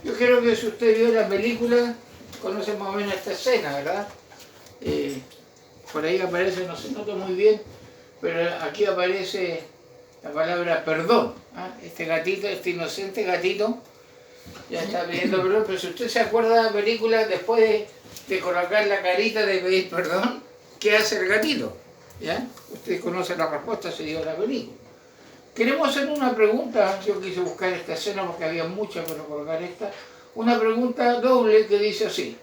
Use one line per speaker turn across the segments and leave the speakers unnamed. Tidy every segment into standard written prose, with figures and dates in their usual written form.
Yo creo que si usted vio la película, conoce más o menos esta escena, ¿verdad? Por ahí aparece, no se nota muy bien, pero aquí aparece la palabra perdón. ¿Ah? Este gatito, este inocente gatito, ya está pidiendo perdón, pero si usted se acuerda de la película, después de colocar la carita de pedir perdón, ¿qué hace el gatito? ¿Ya? Usted conoce la respuesta, se dio la película. Queremos hacer una pregunta, yo quise buscar esta escena porque había muchas, pero colocar esta, una pregunta doble que dice así: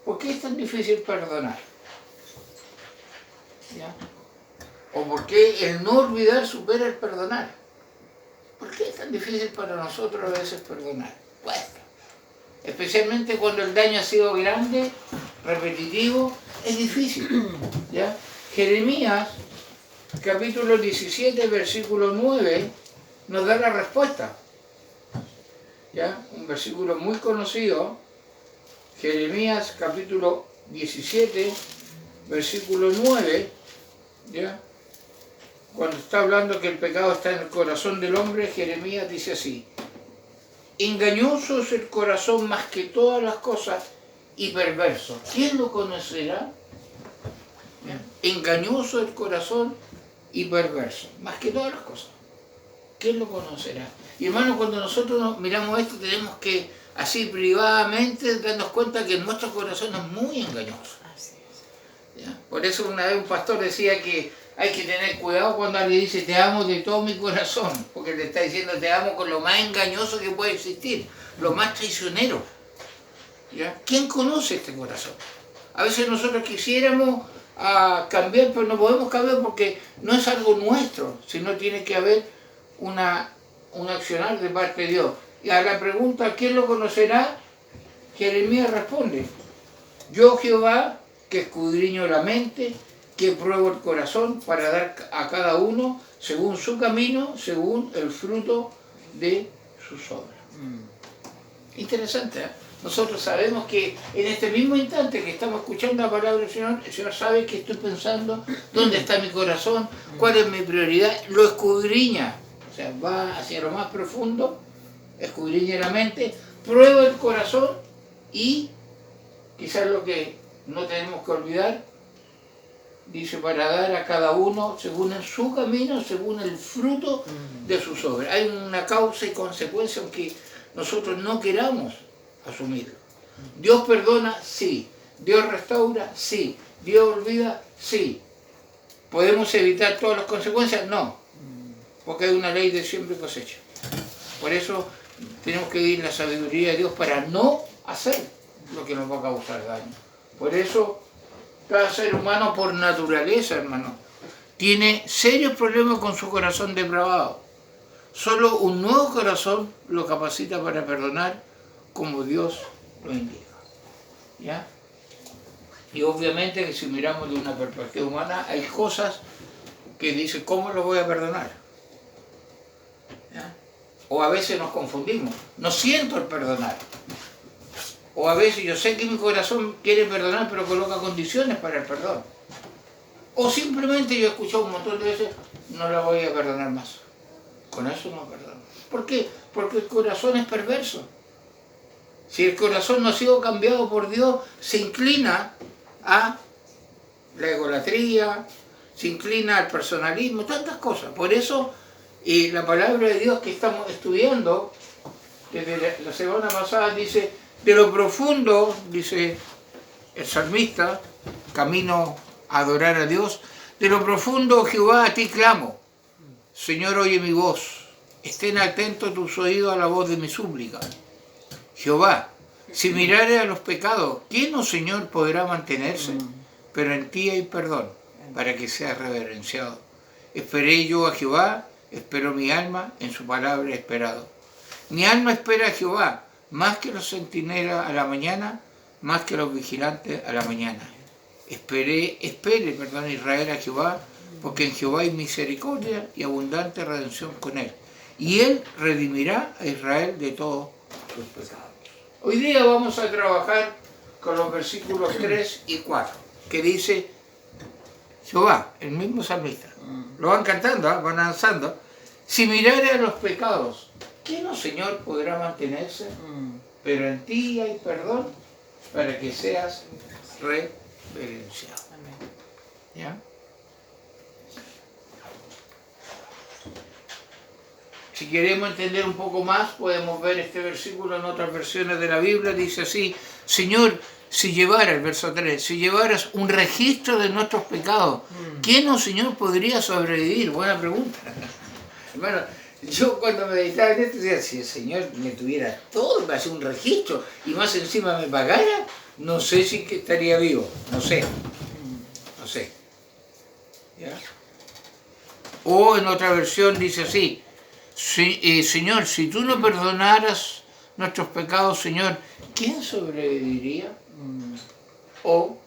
¿por qué es tan difícil perdonar? ¿Ya? ¿O por qué el no olvidar supera el perdonar? ¿Por qué es tan difícil para nosotros a veces perdonar? Bueno, especialmente cuando el daño ha sido grande, repetitivo, es difícil. ¿Ya? Jeremías, capítulo 17, versículo 9, nos da la respuesta. ¿Ya? Un versículo muy conocido, Jeremías, capítulo 17, versículo 9, ¿ya? Cuando está hablando que el pecado está en el corazón del hombre, Jeremías dice así: engañoso es el corazón más que todas las cosas y perverso. ¿Quién lo conocerá? Engañoso el corazón y perverso, más que todas las cosas. ¿Quién lo conocerá? Y hermano, cuando nosotros miramos esto, tenemos que, así privadamente, darnos cuenta que nuestro corazón es muy engañoso. ¿Ya? Por eso una vez un pastor decía que hay que tener cuidado cuando alguien dice te amo de todo mi corazón, porque le está diciendo te amo con lo más engañoso que puede existir, lo más traicionero. ¿Ya? ¿Quién conoce este corazón? A veces nosotros quisiéramos cambiar, pero no podemos cambiar porque no es algo nuestro, sino tiene que haber un accionar de parte de Dios. Y a la pregunta ¿quién lo conocerá? Jeremías responde: yo Jehová, que escudriño la mente, que pruebo el corazón para dar a cada uno según su camino, según el fruto de sus obras. Interesante, ¿eh? Nosotros sabemos que en este mismo instante que estamos escuchando la palabra del Señor, el Señor sabe qué estoy pensando, dónde está mi corazón, cuál es mi prioridad, lo escudriña, o sea, va hacia lo más profundo, escudriña la mente, prueba el corazón y quizás lo que no tenemos que olvidar, dice, para dar a cada uno según en su camino, según el fruto de sus obras. Hay una causa y consecuencia aunque nosotros no queramos asumirlo. Dios perdona, sí. Dios restaura, sí. Dios olvida, sí. ¿Podemos evitar todas las consecuencias? No. Porque hay una ley de siembra y cosecha. Por eso tenemos que vivir la sabiduría de Dios para no hacer lo que nos va a causar daño. Por eso cada ser humano por naturaleza, hermano, tiene serios problemas con su corazón depravado. Solo un nuevo corazón lo capacita para perdonar como Dios lo indica. ¿Ya? Y obviamente que si miramos de una perspectiva humana, hay cosas que dicen, ¿cómo lo voy a perdonar? ¿Ya? O a veces nos confundimos, no siento el perdonar. O a veces yo sé que mi corazón quiere perdonar, pero coloca condiciones para el perdón. O simplemente yo he escuchado un montón de veces, no la voy a perdonar más. Con eso no perdono. ¿Por qué? Porque el corazón es perverso. Si el corazón no ha sido cambiado por Dios, se inclina a la egolatría, se inclina al personalismo, tantas cosas. Por eso, la palabra de Dios que estamos estudiando, desde la semana pasada, dice, de lo profundo, dice el salmista, camino a adorar a Dios, de lo profundo, Jehová, a ti clamo. Señor, oye mi voz, estén atentos tus oídos a la voz de mi súplica. Jehová, si mirare a los pecados, ¿quién, oh Señor, podrá mantenerse? Pero en ti hay perdón, para que seas reverenciado. Esperé yo a Jehová, esperó mi alma, en su palabra he esperado. Mi alma espera a Jehová, más que los centinelas a la mañana, más que los vigilantes a la mañana. Espere, Israel a Jehová, porque en Jehová hay misericordia y abundante redención con él. Y él redimirá a Israel de todos sus pecados. Hoy día vamos a trabajar con los versículos 3 y 4, que dice, Jehová, el mismo salmista, lo van cantando, van avanzando, si mirare a los pecados, ¿quién, oh Señor, podrá mantenerse? pero en ti hay perdón para que seas reverenciado. ¿Ya? Si queremos entender un poco más, podemos ver este versículo en otras versiones de la Biblia. Dice así: Señor, si llevaras, el verso 3, si llevaras un registro de nuestros pecados, ¿quién, oh Señor, podría sobrevivir? Buena pregunta. Hermano, yo cuando meditaba en esto decía, si el Señor me tuviera todo, me hacía un registro y más encima me pagara, no sé si que estaría vivo, no sé. ¿Ya? O en otra versión dice así: Señor, si tú no perdonaras nuestros pecados, Señor, ¿quién sobreviviría? O,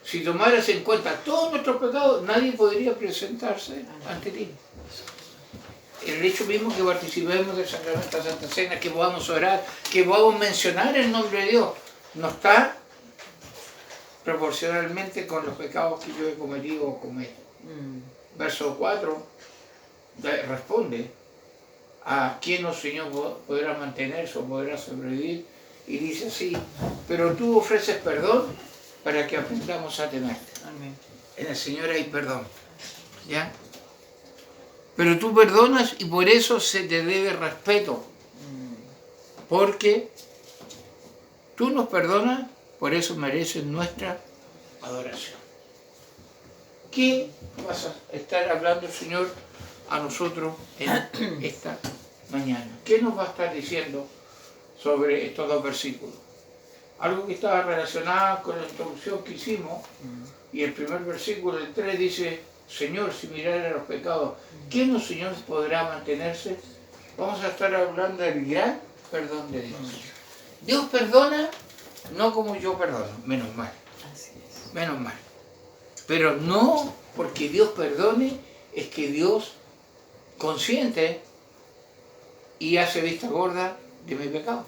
si tomaras en cuenta todos nuestros pecados, nadie podría presentarse ante ti. El hecho mismo que participemos del sacramento de la Santa Cena, que podamos orar, que podamos mencionar el nombre de Dios, no está proporcionalmente con los pecados que yo he cometido o cometo. Verso 4 responde a quién, oh Señor, podrá mantenerse o podrá sobrevivir, y dice así: pero tú ofreces perdón para que aprendamos a temerte. Amén. En el Señor hay perdón, ¿ya? Pero tú perdonas y por eso se te debe respeto, porque tú nos perdonas, por eso mereces nuestra adoración. ¿Qué vas a estar hablando el Señor a nosotros en esta mañana? ¿Qué nos va a estar diciendo sobre estos dos versículos? Algo que estaba relacionado con la introducción que hicimos, y el primer versículo, el 3, dice: Señor, si mirara los pecados, ¿quién, oh Señor, podrá mantenerse? Vamos a estar hablando del gran perdón de Dios. Dios perdona, no como yo perdono, menos mal. Menos mal. Pero no porque Dios perdone, es que Dios consciente y hace vista gorda de mi pecado.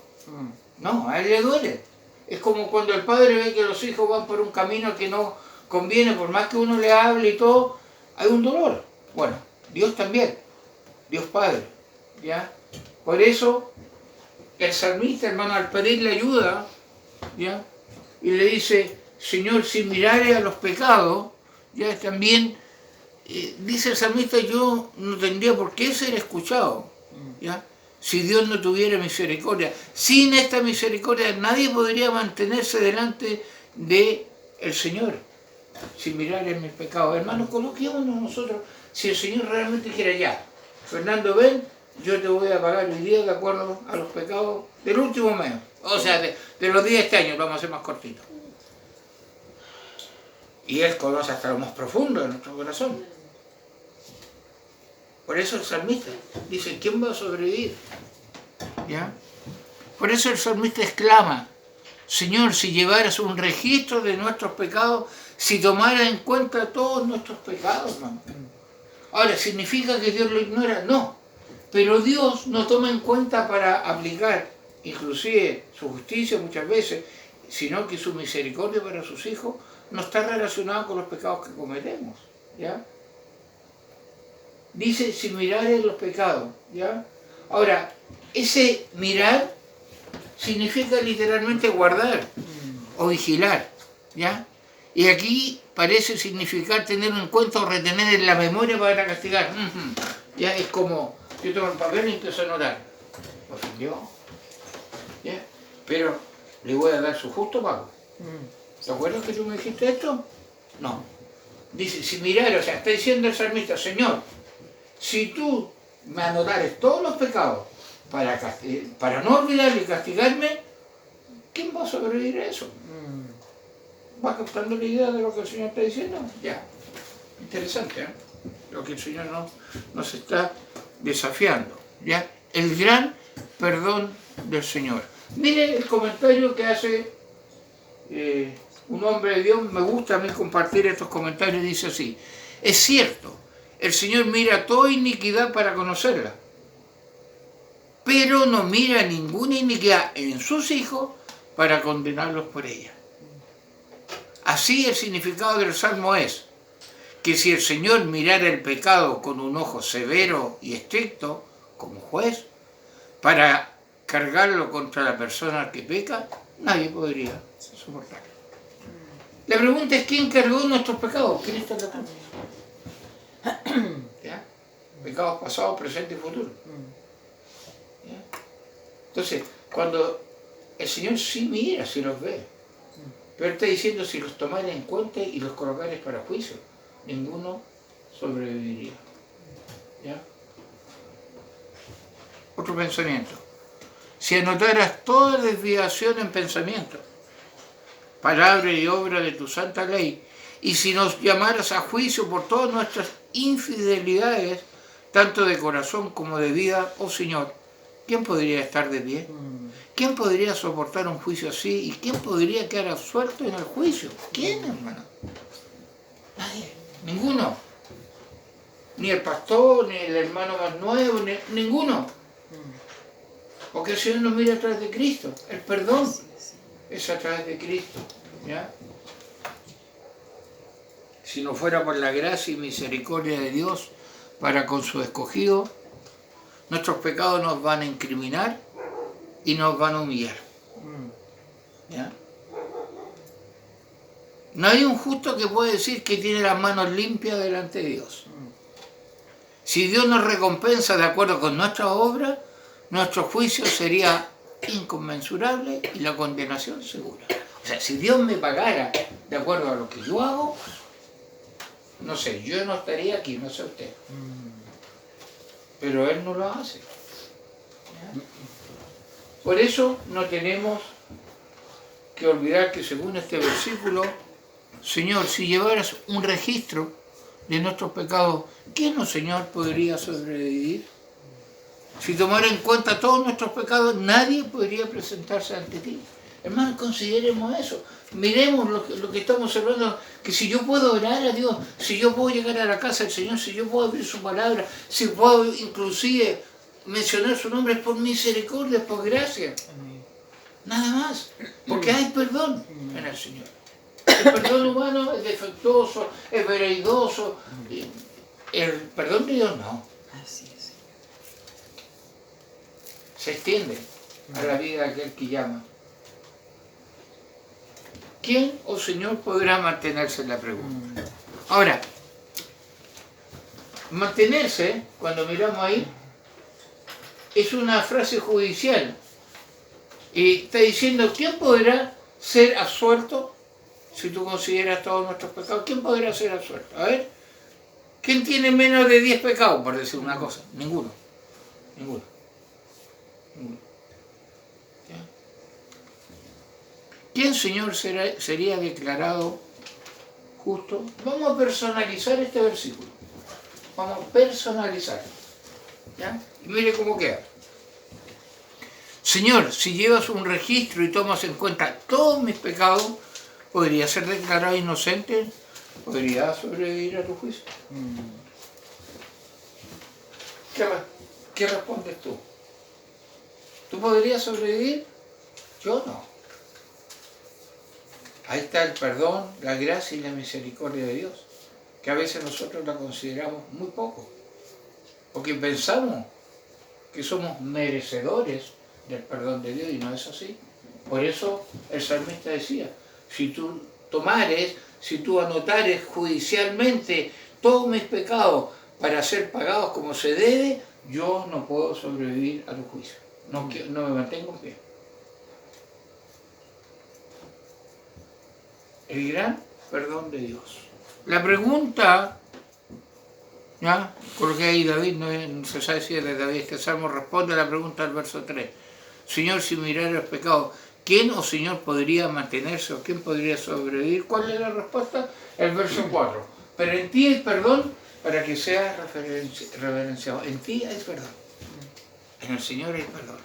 No, a Él le duele. Es como cuando el padre ve que los hijos van por un camino que no conviene, por más que uno le hable y todo, hay un dolor. Bueno, Dios también, Dios Padre, ¿ya? Por eso el salmista, hermano, al pedirle ayuda, ¿ya? Y le dice: Señor, si mirare a los pecados, ya también, dice el salmista, yo no tendría por qué ser escuchado, ¿ya? Si Dios no tuviera misericordia. Sin esta misericordia nadie podría mantenerse delante del Señor. Si mirar en mis pecados. Hermanos, coloquémonos nosotros, si el Señor realmente quiere, ya, Fernando, ven, yo te voy a pagar hoy día de acuerdo a los pecados del último mes. O sea, de los días de este año, vamos a hacer más cortito. Y Él conoce hasta lo más profundo de nuestro corazón. Por eso el salmista dice: ¿quién va a sobrevivir? ¿Ya? Por eso el salmista exclama: Señor, si llevaras un registro de nuestros pecados, si tomaras en cuenta todos nuestros pecados, hermano. Ahora, ¿significa que Dios lo ignora? No. Pero Dios no toma en cuenta para aplicar, inclusive su justicia muchas veces, sino que su misericordia para sus hijos no está relacionada con los pecados que cometemos, ¿ya? Dice: si mirares los pecados, ¿ya? Ahora, ese mirar significa literalmente guardar o vigilar, ¿ya? Y aquí parece significar tener en cuenta o retener en la memoria para castigar. Ya es como, yo tomo el papel y empiezo a anotar. ¿Me ofendió? ¿Ya? Pero le voy a dar su justo pago. ¿Te acuerdas que tú me dijiste esto? No. Dice: si mirar, o sea, está diciendo el salmista: Señor, si tú me anotares todos los pecados para no olvidar y castigarme, ¿quién va a sobrevivir a eso? ¿Va captando la idea de lo que el Señor está diciendo? Ya. Interesante, ¿eh? Lo que el Señor nos está desafiando, ¿ya? El gran perdón del Señor. Mire el comentario que hace un hombre de Dios. Me gusta a mí compartir estos comentarios. Dice así: es cierto, el Señor mira toda iniquidad para conocerla, pero no mira ninguna iniquidad en sus hijos para condenarlos por ella. Así el significado del Salmo es que si el Señor mirara el pecado con un ojo severo y estricto, como juez, para cargarlo contra la persona que peca, nadie podría soportarlo. La pregunta es: ¿quién cargó nuestros pecados? Cristo en la cruz. ¿Ya? Pecados pasados, presentes y futuros. ¿Ya? Entonces, cuando el Señor sí mira, sí los ve, pero Él está diciendo: si los tomares en cuenta y los colocares para juicio, ninguno sobreviviría. ¿Ya? Otro pensamiento: si anotaras toda desviación en pensamiento, palabra y obra de tu santa ley, y si nos llamaras a juicio por todas nuestras infidelidades, tanto de corazón como de vida, oh Señor, ¿quién podría estar de pie? ¿Quién podría soportar un juicio así? ¿Y quién podría quedar absuelto en el juicio? ¿Quién, hermano? Nadie, ninguno. Ni el pastor, ni el hermano más nuevo, ninguno. Porque el Señor nos mira a través de Cristo. El perdón es a través de Cristo. ¿Ya? Si no fuera por la gracia y misericordia de Dios para con su escogido, nuestros pecados nos van a incriminar y nos van a humillar. ¿Ya? No hay un justo que pueda decir que tiene las manos limpias delante de Dios. Si Dios nos recompensa de acuerdo con nuestra obra, nuestro juicio sería inconmensurable y la condenación segura. O sea, si Dios me pagara de acuerdo a lo que yo hago, no sé, yo no estaría aquí, no sé usted. Pero Él no lo hace. ¿Ya? Por eso no tenemos que olvidar que según este versículo, Señor, si llevaras un registro de nuestros pecados, ¿quién, oh Señor, podría sobrevivir? Si tomara en cuenta todos nuestros pecados, nadie podría presentarse ante ti. Hermanos, consideremos eso. Miremos lo que estamos hablando, que si yo puedo orar a Dios, si yo puedo llegar a la casa del Señor, si yo puedo abrir su palabra, si puedo inclusive mencionar su nombre, es por misericordia, es por gracia. Nada más. Porque hay perdón en el Señor. El perdón humano es defectuoso, es veleidoso. El perdón de Dios no.
Así es.
Se extiende a la vida de aquel que llama. ¿Quién, oh Señor, podrá mantenerse en la pregunta? Ahora, mantenerse, cuando miramos ahí, es una frase judicial. Y está diciendo: ¿quién podrá ser absuelto si tú consideras todos nuestros pecados? ¿Quién podrá ser absuelto? A ver, ¿quién tiene menos de 10 pecados, por decir una cosa? Ninguno. Ninguno. ¿Ya? ¿Quién, Señor, sería declarado justo? Vamos a personalizar este versículo. Vamos a personalizarlo. ¿Ya? Y mire cómo queda. Señor, si llevas un registro y tomas en cuenta todos mis pecados, ¿podría ser declarado inocente? ¿Podría sobrevivir a tu juicio? ¿Qué respondes tú? ¿Tú podrías sobrevivir? Yo no. Ahí está el perdón, la gracia y la misericordia de Dios, que a veces nosotros la consideramos muy poco, porque pensamos que somos merecedores del perdón de Dios y no es así. Por eso el salmista decía: si tú tomares, si tú anotares judicialmente todos mis pecados para ser pagados como se debe, yo no puedo sobrevivir a tu juicio. No me mantengo en pie. El gran perdón de Dios. La pregunta, ¿ya? Porque ahí David, no se sabe si es de David este salmo, responde a la pregunta del verso 3. Señor, si mirara los pecados, ¿quién, oh Señor, podría mantenerse o quién podría sobrevivir? ¿Cuál es la respuesta? El verso 4. Pero en ti hay perdón para que seas reverenciado. En ti hay perdón. En el Señor hay perdón.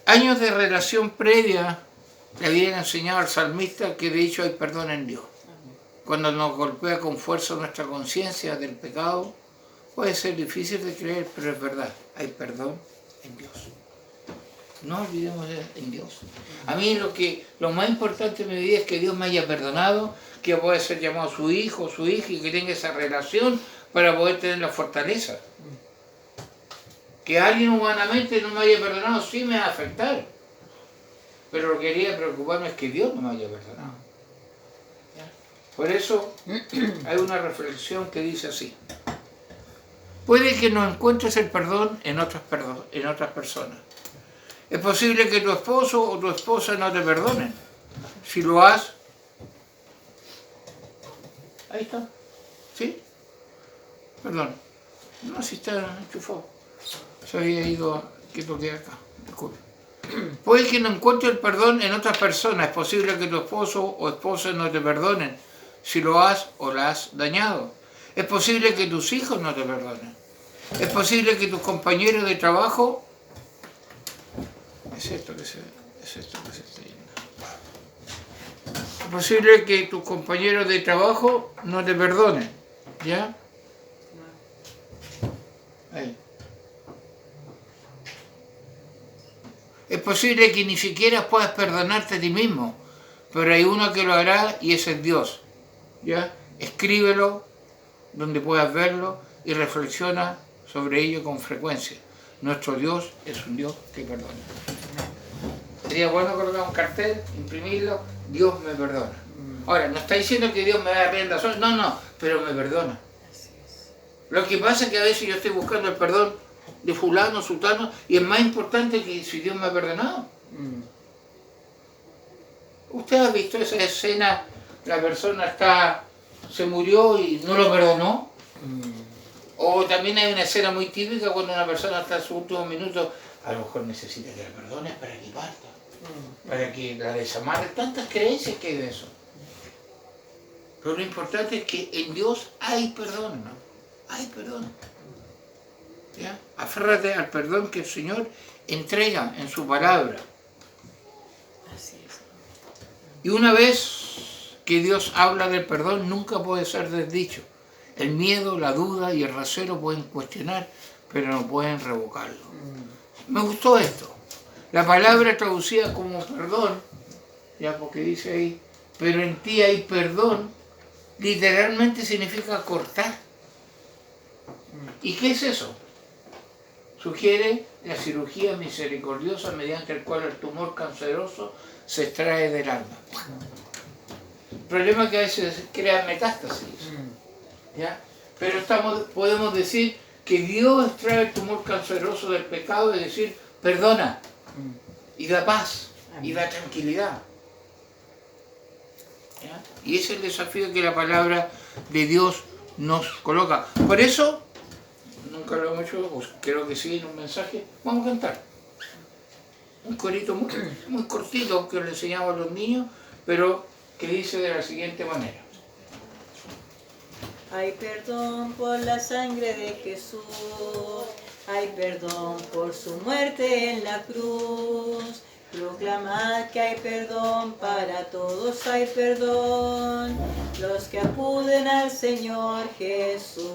Años de relación previa le habían enseñado al salmista que de hecho hay perdón en Dios. Cuando nos golpea con fuerza nuestra conciencia del pecado, puede ser difícil de creer, pero es verdad, hay perdón en Dios. No olvidemos en Dios. A mí lo más importante en mi vida es que Dios me haya perdonado, que pueda ser llamado su hijo, su hija, y que tenga esa relación para poder tener la fortaleza. Que alguien humanamente no me haya perdonado sí me va a afectar. Pero lo que quería preocuparme es que Dios no me haya perdonado. Por eso hay una reflexión que dice así. Puede que no encuentres el perdón en otras personas. Es posible que tu esposo o tu esposa no te perdonen. Si lo has... Ahí está. ¿Sí? Perdón. No, si está enchufado. Se había ido que toqué acá. Disculpe. Puede que no encuentres el perdón en otras personas. Es posible que tu esposo o esposa no te perdonen si lo has o la has dañado. Es posible que tus hijos no te perdonen. Es posible que tus compañeros de trabajo... Es esto que se está yendo. Es posible que tus compañeros de trabajo no te perdonen. ¿Ya? Ahí. Es posible que ni siquiera puedas perdonarte a ti mismo, pero hay uno que lo hará y ese es Dios. ¿Ya? Escríbelo donde puedas verlo y reflexiona sobre ello con frecuencia. Nuestro Dios es un Dios que perdona. Sería bueno colocar un cartel, imprimirlo, Dios me perdona. Ahora, no está diciendo que Dios me da rienda suelta, no, pero me perdona. Lo que pasa es que a veces yo estoy buscando el perdón de fulano, sultano, y es más importante que si Dios me ha perdonado. ¿Usted ha visto esa escena? La persona se murió y no lo perdonó. O también hay una escena muy típica cuando una persona está en sus últimos minutos, a lo mejor necesita que la perdones para que parta, para que la desamarre. Tantas creencias que hay de eso. Pero lo importante es que en Dios hay perdón, ¿no? Hay perdón. ¿Ya? Aférrate al perdón que el Señor entrega en su palabra.
Así es.
Y una vez que Dios habla del perdón, nunca puede ser desdicho. El miedo, la duda y el recelo pueden cuestionar, pero no pueden revocarlo. Me gustó esto. La palabra traducida como perdón, ya porque dice ahí, pero en ti hay perdón, literalmente significa cortar. ¿Y qué es eso? Sugiere la cirugía misericordiosa mediante el cual el tumor canceroso se extrae del alma. El problema es que a veces crea metástasis. ¿Ya? Pero podemos decir que Dios extrae el tumor canceroso del pecado y decir, perdona, y da paz, y da tranquilidad. ¿Ya? Y ese es el desafío que la palabra de Dios nos coloca. Por eso, nunca lo hemos hecho, pues creo que sí en un mensaje, vamos a cantar. Un corito muy cortito que le enseñamos a los niños, pero que dice de la siguiente manera.
Hay perdón por la sangre de Jesús, hay perdón por su muerte en la cruz. Proclamad que hay perdón para todos, hay perdón, los que acuden al Señor Jesús.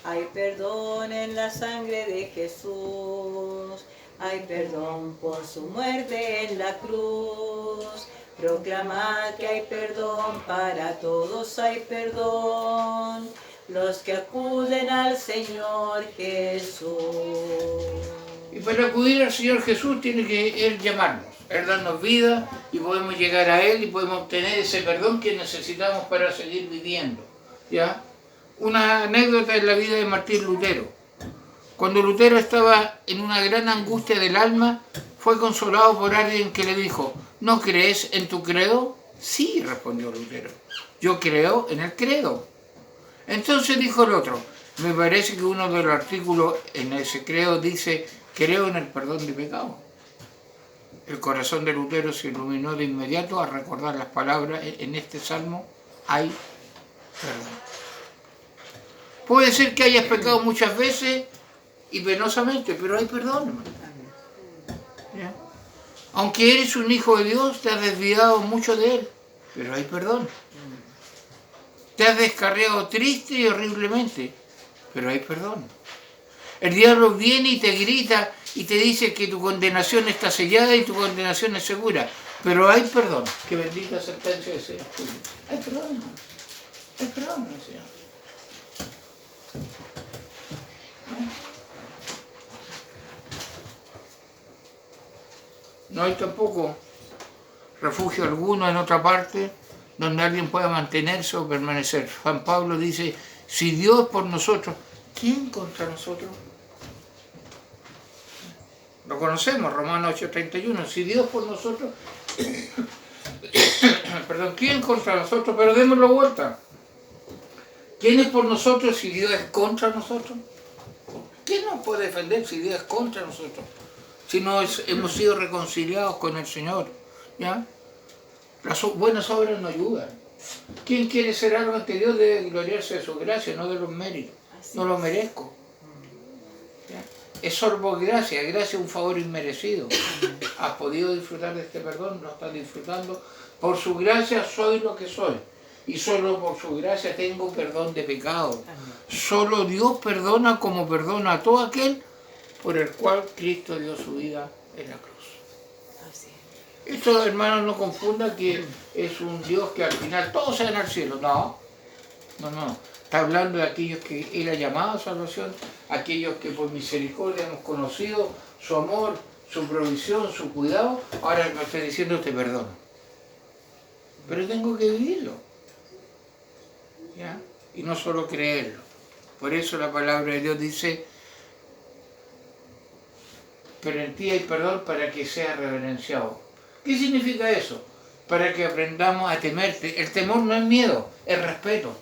Hay perdón en la sangre de Jesús, hay perdón por su muerte en la cruz. Proclamad que hay perdón para todos, hay perdón, los que acuden al Señor Jesús.
Y para acudir al Señor Jesús tiene que Él llamarnos, Él darnos vida y podemos llegar a Él y podemos obtener ese perdón que necesitamos para seguir viviendo. ¿Ya? Una anécdota en la vida de Martín Lutero. Cuando Lutero estaba en una gran angustia del alma, fue consolado por alguien que le dijo, ¿no crees en tu credo? Sí, respondió Lutero, yo creo en el credo. Entonces dijo el otro, me parece que uno de los artículos en ese credo dice, creo en el perdón de pecado. El corazón de Lutero se iluminó de inmediato al recordar las palabras en este salmo, hay perdón. Puede ser que hayas pecado muchas veces y penosamente, pero hay perdón, hermano. ¿Ya? Aunque eres un hijo de Dios, te has desviado mucho de Él, pero hay perdón. Te has descarriado triste y horriblemente, pero hay perdón. El diablo viene y te grita y te dice que tu condenación está sellada y tu condenación es segura, pero hay perdón. Qué bendita sentencia de Señor. Hay perdón, hermano. Hay perdón, Señor. No hay tampoco refugio alguno en otra parte donde alguien pueda mantenerse o permanecer. San Pablo dice, si Dios por nosotros, ¿quién contra nosotros? Lo conocemos, Romanos 8:31, si Dios por nosotros, perdón, ¿quién contra nosotros? Pero démoslo vuelta. ¿Quién es por nosotros si Dios es contra nosotros? ¿Quién nos puede defender si Dios es contra nosotros? Si hemos sido reconciliados con el Señor, ¿ya? Las buenas obras nos ayudan. ¿Quién quiere ser algo ante Dios debe gloriarse de su gracia, no de los méritos? No lo merezco. ¿Ya? Es solo por gracia, gracia es un favor inmerecido. ¿Has podido disfrutar de este perdón? ¿Lo estás disfrutando? Por su gracia soy lo que soy. Y solo por su gracia tengo perdón de pecado. Solo Dios perdona como perdona a todo aquel por el cual Cristo dio su vida en la cruz. Esto, hermanos, no confundan que es un Dios que al final todos se van al cielo. No. Está hablando de aquellos que Él ha llamado a salvación, aquellos que por misericordia hemos conocido su amor, su provisión, su cuidado. Ahora me estoy diciendo te perdono. Pero tengo que vivirlo. ¿Ya? Y no solo creerlo. Por eso la palabra de Dios dice, pero en ti hay perdón para que sea reverenciado. ¿Qué significa eso? Para que aprendamos a temerte. El temor no es miedo, es respeto.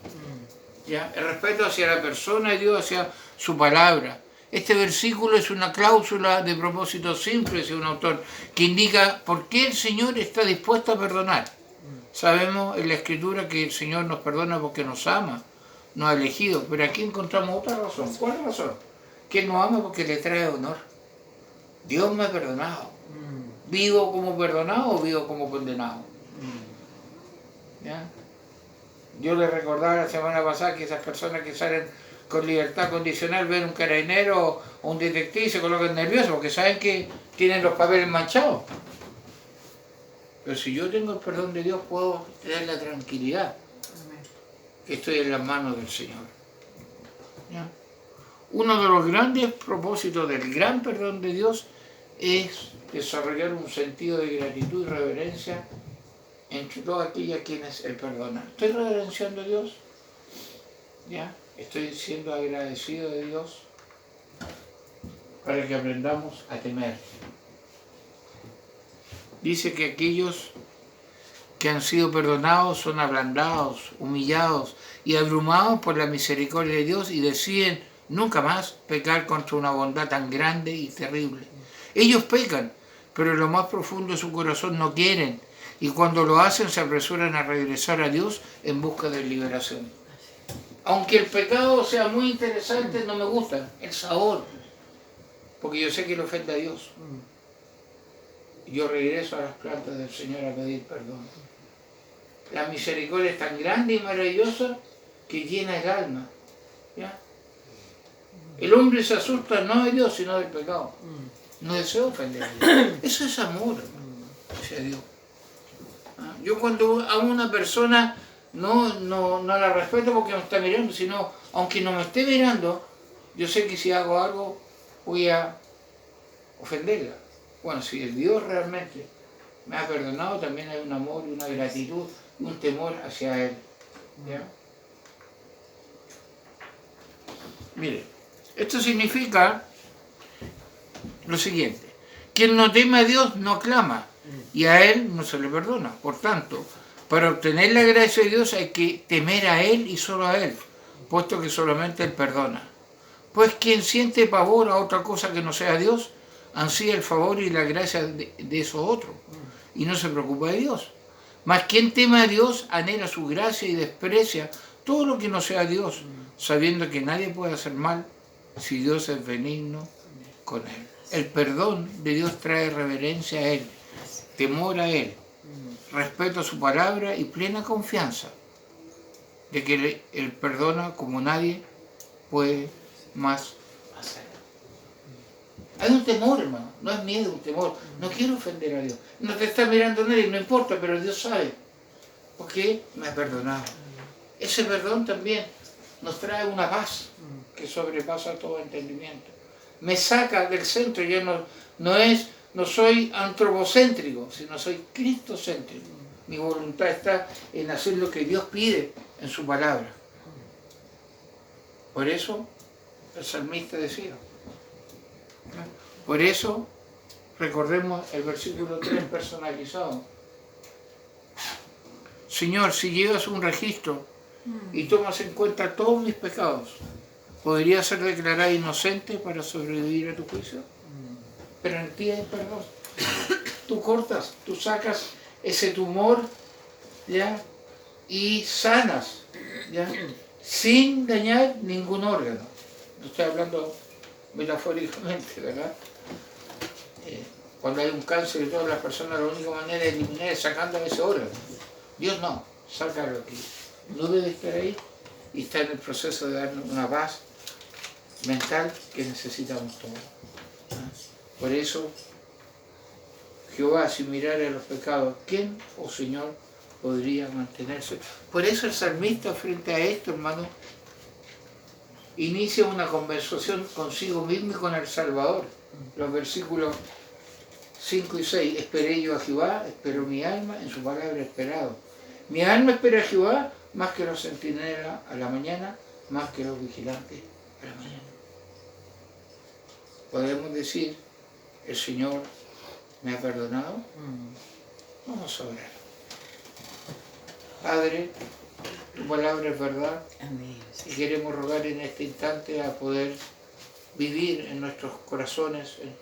¿Ya? El respeto hacia la persona de Dios, hacia su palabra. Este versículo es una cláusula de propósito simple, dice un autor, que indica por qué el Señor está dispuesto a perdonar. Sabemos en la Escritura que el Señor nos perdona porque nos ama, nos ha elegido, pero aquí encontramos otra razón. ¿Cuál razón? Que nos ama porque le trae honor. Dios me ha perdonado. ¿Vivo como perdonado o vivo como condenado? ¿Ya? Yo les recordaba la semana pasada que esas personas que salen con libertad condicional ven un carabinero o un detective y se colocan nerviosos porque saben que tienen los papeles manchados. Pero si yo tengo el perdón de Dios, puedo tener la tranquilidad que estoy en las manos del Señor. ¿Ya? Uno de los grandes propósitos del gran perdón de Dios es desarrollar un sentido de gratitud y reverencia entre todas aquellas quienes Él perdona. ¿Estoy reverenciando a Dios? ¿Ya? ¿Estoy siendo agradecido de Dios? Para que aprendamos a temer. Dice que aquellos que han sido perdonados son ablandados, humillados y abrumados por la misericordia de Dios y deciden nunca más pecar contra una bondad tan grande y terrible. Ellos pecan, pero en lo más profundo de su corazón no quieren, y cuando lo hacen se apresuran a regresar a Dios en busca de liberación. Aunque el pecado sea muy interesante, no me gusta el sabor, porque yo sé que le ofende a Dios. Yo regreso a las plantas del Señor a pedir perdón. La misericordia es tan grande y maravillosa que llena el alma. ¿Ya? El hombre se asusta no de Dios, sino del pecado. No deseo ofender a Dios. Eso es amor, hermano, hacia Dios. Yo cuando a una persona no la respeto porque me está mirando, sino aunque no me esté mirando, yo sé que si hago algo voy a ofenderla. Bueno, si el Dios realmente me ha perdonado, también hay un amor y una gratitud y un temor hacia Él. ¿Ya? Mire, esto significa lo siguiente: quien no teme a Dios no clama y a Él no se le perdona. Por tanto, para obtener la gracia de Dios hay que temer a Él y solo a Él, puesto que solamente Él perdona. Pues quien siente pavor a otra cosa que no sea Dios, ansía el favor y la gracia de esos otros y no se preocupa de Dios. Mas quien teme a Dios anhela su gracia y desprecia todo lo que no sea Dios, sabiendo que nadie puede hacer mal si Dios es benigno con él. El perdón de Dios trae reverencia a Él, temor a Él, respeto a su palabra y plena confianza de que Él perdona como nadie puede más hacer. Hay un temor, hermano, no es miedo, un temor. No quiero ofender a Dios. No te está mirando nadie, no importa, pero Dios sabe. Porque me ha perdonado. Ese perdón también nos trae una paz que sobrepasa todo entendimiento. Me saca del centro, ya no es No soy antropocéntrico, sino soy cristocéntrico. Mi voluntad está en hacer lo que Dios pide en su palabra. Por eso el salmista decía. Por eso recordemos el versículo 3 personalizado. Señor, si llevas un registro y tomas en cuenta todos mis pecados, ¿podría ser declarada inocente para sobrevivir a tu juicio? Pero en ti hay perdón. Tú cortas, tú sacas ese tumor, ¿ya? Y sanas, ¿ya? Sin dañar ningún órgano. No estoy hablando metafóricamente, ¿verdad? Cuando hay un cáncer y todas las personas, la única manera de eliminar es sacando ese órgano. Dios no, sácalo aquí. No debe estar ahí y está en el proceso de darnos una paz mental que necesitamos todos. Por eso, Jehová, si mirara los pecados, ¿quién, oh Señor, podría mantenerse? Por eso el salmista, frente a esto, hermano, inicia una conversación consigo mismo y con el Salvador. Los versículos 5 y 6, esperé yo a Jehová, esperó mi alma, en su palabra esperado. Mi alma espera a Jehová más que los centinelas a la mañana, más que los vigilantes a la mañana. Podemos decir, el Señor me ha perdonado. Vamos a orar. Padre, tu palabra es verdad.
Amén.
Y queremos rogar en este instante a poder vivir en nuestros corazones, en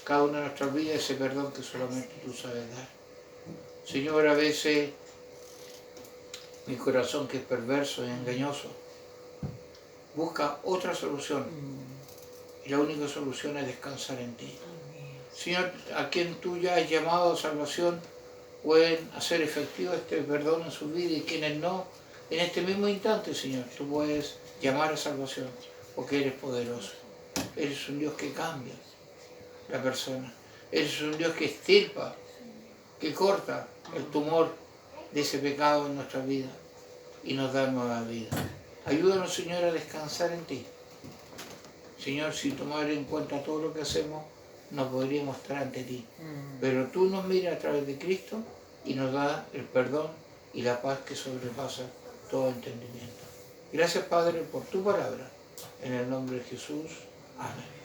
cada una de nuestras vidas, ese perdón que solamente tú sabes dar. Señor, a veces mi corazón, que es perverso y engañoso, busca otra solución. Y la única solución es descansar en ti. Señor, a quien tú ya has llamado a salvación, pueden hacer efectivo este perdón en su vida, y quienes no, en este mismo instante, Señor, tú puedes llamar a salvación, porque eres poderoso. Eres un Dios que cambia la persona. Eres un Dios que extirpa, que corta el tumor de ese pecado en nuestra vida y nos da nueva vida. Ayúdanos, Señor, a descansar en ti. Señor, si tomar en cuenta todo lo que hacemos, no podríamos estar ante ti. Pero tú nos miras a través de Cristo y nos da el perdón y la paz que sobrepasa todo entendimiento. Gracias, Padre, por tu palabra. En el nombre de Jesús. Amén.